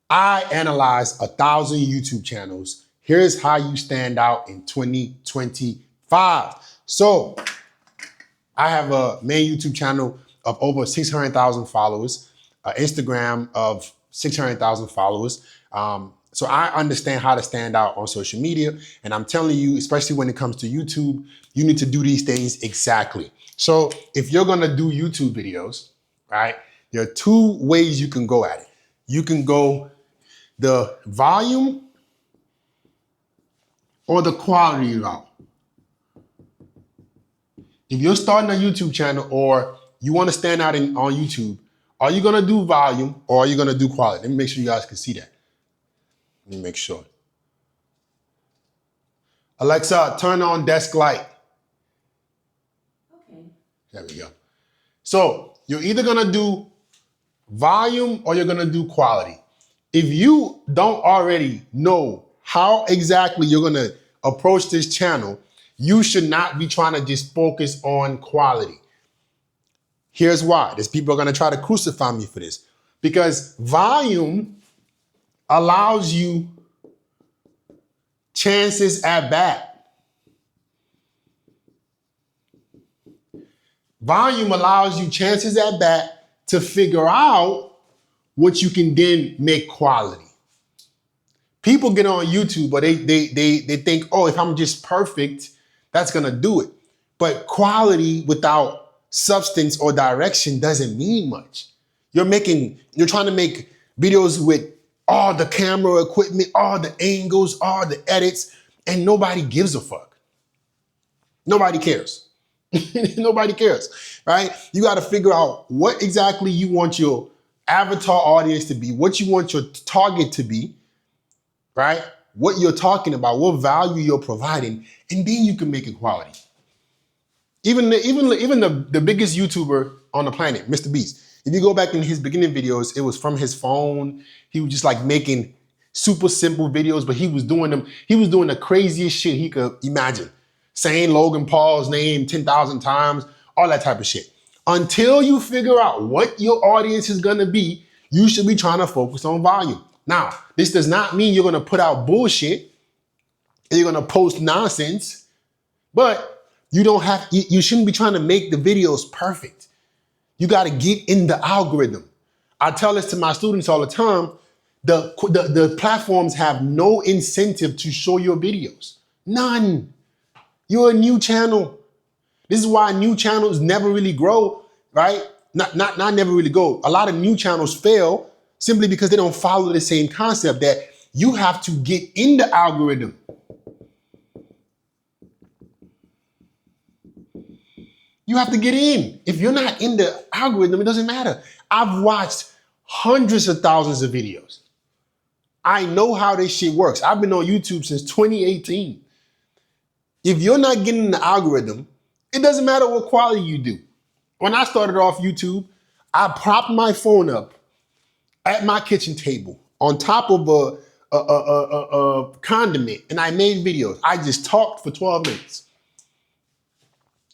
I analyzed 1,000 YouTube channels. Here's how you stand out in 2025. So I have a main YouTube channel of over 600,000 followers, Instagram of 600,000 followers. So I understand how to stand out on social media. And I'm telling you, especially when it comes to YouTube, you need to do these things exactly. So if you're gonna do YouTube videos, right, there are two ways you can go at it. You can go the volume or the quality route. If you're starting a YouTube channel or you want to stand out on YouTube, are you going to do volume or are you going to do quality? Let me make sure you guys can see that. Let me make sure. Alexa, turn on desk light. Okay. There we go. So you're either going to do volume or you're going to do quality. If you don't already know how exactly you're going to approach this channel, you should not be trying to just focus on quality. Here's why. There's people are going to try to crucify me for this. Because volume allows you chances at bat. Volume allows you chances at bat to figure out what you can then make quality. People get on YouTube, but they think, oh, if I'm just perfect, that's gonna do it. But quality without substance or direction doesn't mean much. You're trying to make videos with all the camera equipment, all the angles, all the edits, and nobody gives a fuck. Nobody cares. Nobody cares, right? You got to figure out what exactly you want your avatar audience to be, what you want your target to be, right? What you're talking about, what value you're providing, and then you can make it quality. Even the biggest YouTuber on the planet, Mr. Beast, if you go back in his beginning videos, it was from his phone. He was just like making super simple videos, but he was doing the craziest shit he could imagine. Saying Logan Paul's name 10,000 times, all that type of shit. Until you figure out what your audience is gonna be, you should be trying to focus on volume. Now, this does not mean you're gonna put out bullshit and you're gonna post nonsense, but you shouldn't be trying to make the videos perfect. You gotta get in the algorithm. I tell this to my students all the time. The platforms have no incentive to show your videos. None. You're a new channel. This is why new channels never really grow, right? Not never really grow. A lot of new channels fail simply because they don't follow the same concept that you have to get in the algorithm. You have to get in. If you're not in the algorithm, it doesn't matter. I've watched hundreds of thousands of videos. I know how this shit works. I've been on YouTube since 2018. If you're not getting in the algorithm, it doesn't matter what quality you do. When I started off YouTube, I propped my phone up at my kitchen table on top of a condiment and I made videos. I just talked for 12 minutes.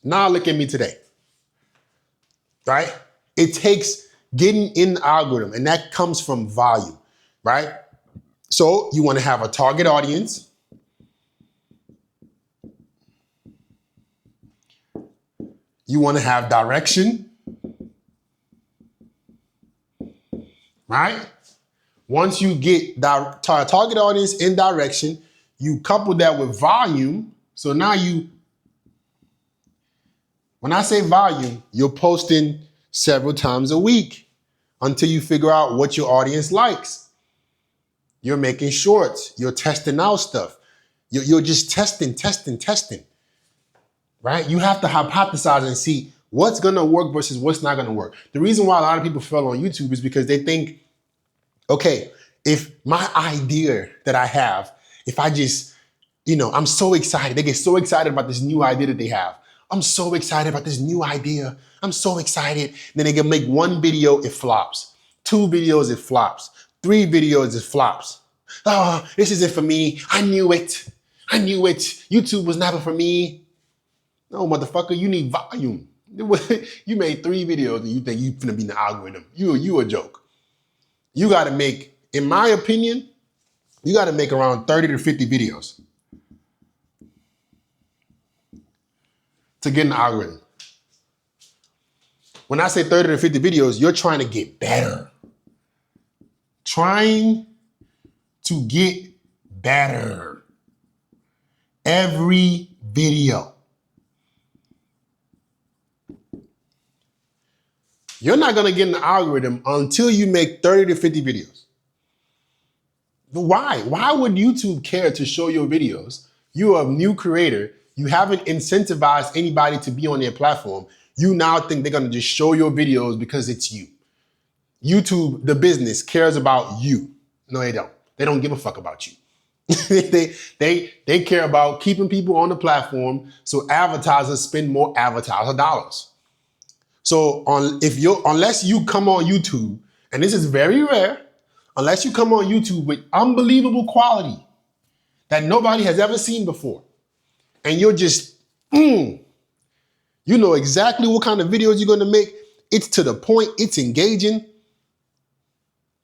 Now look at me today, right? It takes getting in the algorithm and that comes from volume, right? So you want to have a target audience. You want to have direction, right? Once you get target audience in direction, you couple that with volume. So now when I say volume, you're posting several times a week until you figure out what your audience likes. You're making shorts. You're testing out stuff. You're just testing. Right? You have to hypothesize and see what's gonna work versus what's not gonna work. The reason why a lot of people fail on YouTube is because they think, okay, if my idea that I have, if I just, I'm so excited. They get so excited about this new idea that they have. I'm so excited about this new idea. I'm so excited. Then they can make one video, it flops. 2 videos, it flops. 3 videos, it flops. Oh, this isn't for me. I knew it. YouTube was never for me. No, motherfucker, you need volume. You made 3 videos and you think you're gonna be in the algorithm. You a joke. You gotta make in my opinion, you got to make around 30 to 50 videos to get in the algorithm. When I say 30 to 50 videos, you're trying to get better. Trying to get better. Every video. You're not going to get in the algorithm until you make 30 to 50 videos. Why? Why would YouTube care to show your videos? You're a new creator. You haven't incentivized anybody to be on their platform. You now think they're going to just show your videos because it's you. YouTube, the business, cares about you. No, they don't. They don't give a fuck about you. they care about keeping people on the platform so advertisers spend more advertiser dollars. So unless you come on YouTube, and this is very rare, unless you come on YouTube with unbelievable quality that nobody has ever seen before, and you're just, you know exactly what kind of videos you're going to make. It's to the point, it's engaging,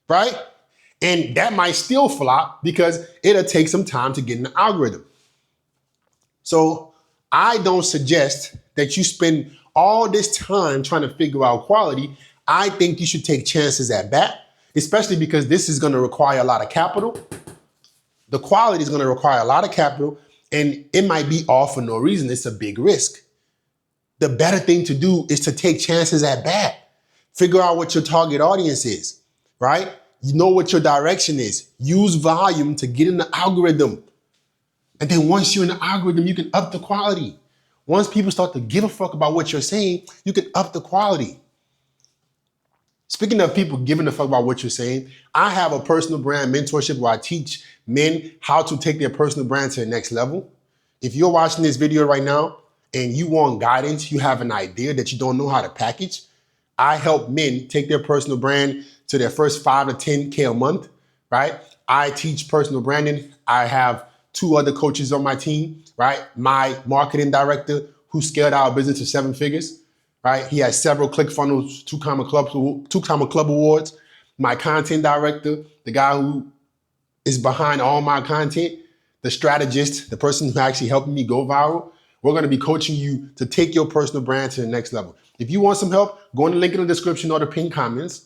right? And that might still flop because it'll take some time to get in the algorithm. So I don't suggest that you spend all this time trying to figure out quality. I think you should take chances at bat, especially because this is going to require a lot of capital. The quality is going to require a lot of capital, and it might be all for no reason. It's a big risk. The better thing to do is to take chances at bat. Figure out what your target audience is, right? You know what your direction is. Use volume to get in the algorithm. And then once you're in the algorithm, you can up the quality. Once people start to give a fuck about what you're saying, you can up the quality. Speaking of people giving a fuck about what you're saying, I have a personal brand mentorship where I teach men how to take their personal brand to the next level. If you're watching this video right now and you want guidance, you have an idea that you don't know how to package, I help men take their personal brand to their first 5 to 10K a month, right? I teach personal branding. I have 2 other coaches on my team, right? My marketing director who scaled our business to 7 figures, right? He has several ClickFunnels, 2 Comma Club awards. My content director, the guy who is behind all my content, the strategist, the person who actually helped me go viral. We're going to be coaching you to take your personal brand to the next level. If you want some help, go in the link in the description or the pinned comments,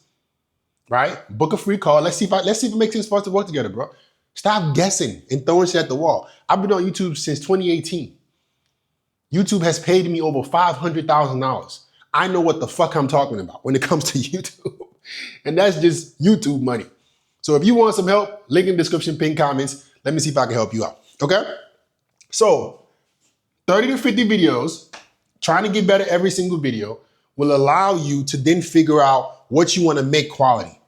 right? Book a free call. Let's see if it makes sense for us to work together, bro. Stop guessing and throwing shit at the wall. I've been on YouTube since 2018. YouTube has paid me over $500,000. I know what the fuck I'm talking about when it comes to YouTube. And that's just YouTube money. So if you want some help, link in the description, pinned comments. Let me see if I can help you out, okay? So 30 to 50 videos, trying to get better every single video, will allow you to then figure out what you want to make quality.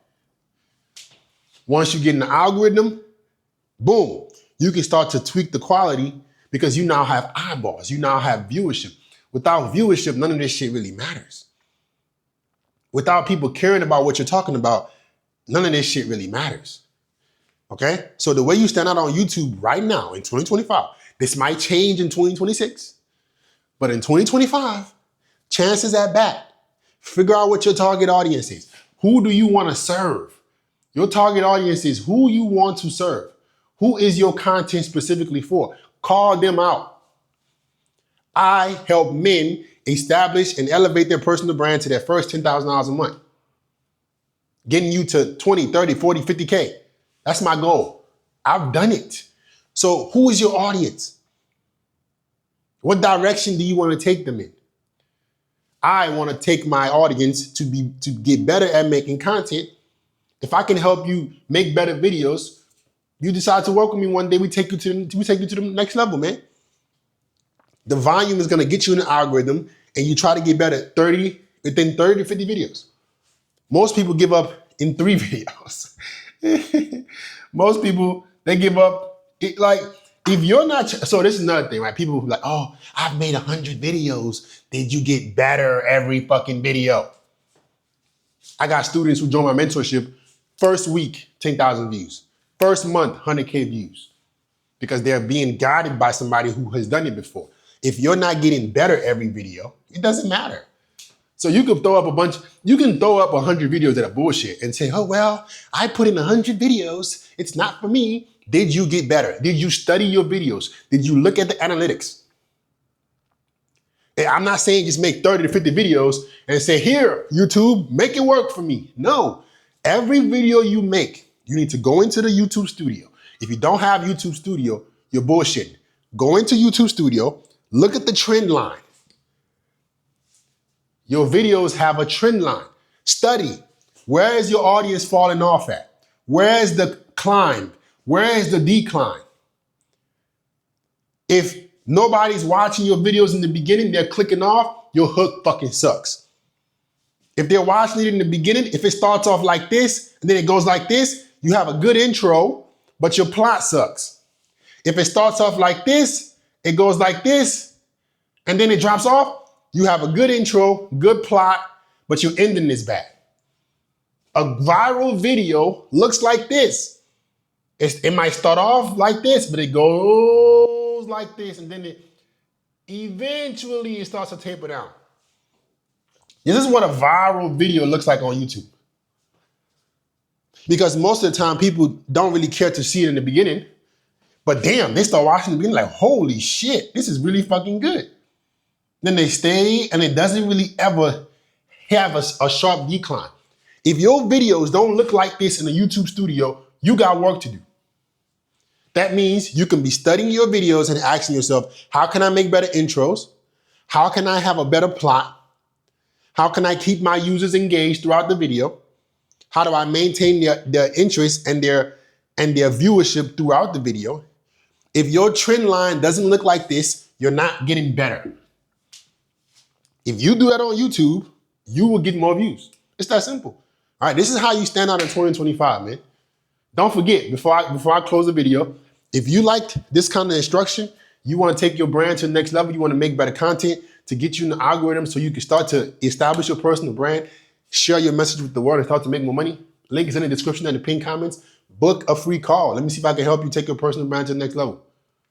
Once you get in the algorithm, boom, you can start to tweak the quality because you now have eyeballs. You now have viewership. Without viewership, none of this shit really matters. Without people caring about what you're talking about, none of this shit really matters. Okay? So the way you stand out on YouTube right now in 2025, this might change in 2026, but in 2025, chances at bat, figure out what your target audience is. Who do you want to serve? Your target audience is who you want to serve. Who is your content specifically for? Call them out. I help men establish and elevate their personal brand to their first $10,000 a month. Getting you to 20, 30, 40, 50K. That's my goal. I've done it. So who is your audience? What direction do you want to take them in? I want to take my audience to get better at making content. If I can help you make better videos, you decide to work with me one day, we take you to the next level, man. The volume is going to get you in the algorithm, and you try to get better within 30 to 50 videos. Most people give up in 3 videos. Most people, they give up. If you're not, so this is another thing, right? People who are like, oh, I've made 100 videos. Did you get better every fucking video? I got students who join my mentorship. First week, 10,000 views. First month, 100K views. Because they're being guided by somebody who has done it before. If you're not getting better every video, it doesn't matter. So you can throw up 100 videos that are bullshit and say, oh, well, I put in 100 videos. It's not for me. Did you get better? Did you study your videos? Did you look at the analytics? And I'm not saying just make 30 to 50 videos and say, here, YouTube, make it work for me. No, every video you make, you need to go into the YouTube studio. If you don't have YouTube studio, you're bullshitting. Go into YouTube studio, look at the trend line. Your videos have a trend line. Study. Where is your audience falling off at? Where is the climb? Where is the decline? If nobody's watching your videos in the beginning, they're clicking off, your hook fucking sucks. If they're watching it in the beginning, if it starts off like this and then it goes like this, you have a good intro, but your plot sucks. If it starts off like this, it goes like this, and then it drops off, you have a good intro, good plot, but your ending is bad. A viral video looks like this. It might start off like this, but it goes like this, and then eventually it starts to taper down. This is what a viral video looks like on YouTube. Because most of the time, people don't really care to see it in the beginning, but damn, they start watching the beginning like, holy shit, this is really fucking good. Then they stay, and it doesn't really ever have a sharp decline. If your videos don't look like this in the YouTube studio, you got work to do. That means you can be studying your videos and asking yourself, how can I make better intros? How can I have a better plot? How can I keep my users engaged throughout the video? How do I maintain their interest and their viewership throughout the video? If your trend line doesn't look like this, you're not getting better. If you do that on YouTube, you will get more views. It's that simple. All right, this is how you stand out in 2025, man. Don't forget, before I close the video, if you liked this kind of instruction, you want to take your brand to the next level, you want to make better content to get you in the algorithm so you can start to establish your personal brand, share your message with the world and start to make more money. Link is in the description and the pinned comments. Book a free call. Let me see if I can help you take your personal brand to the next level.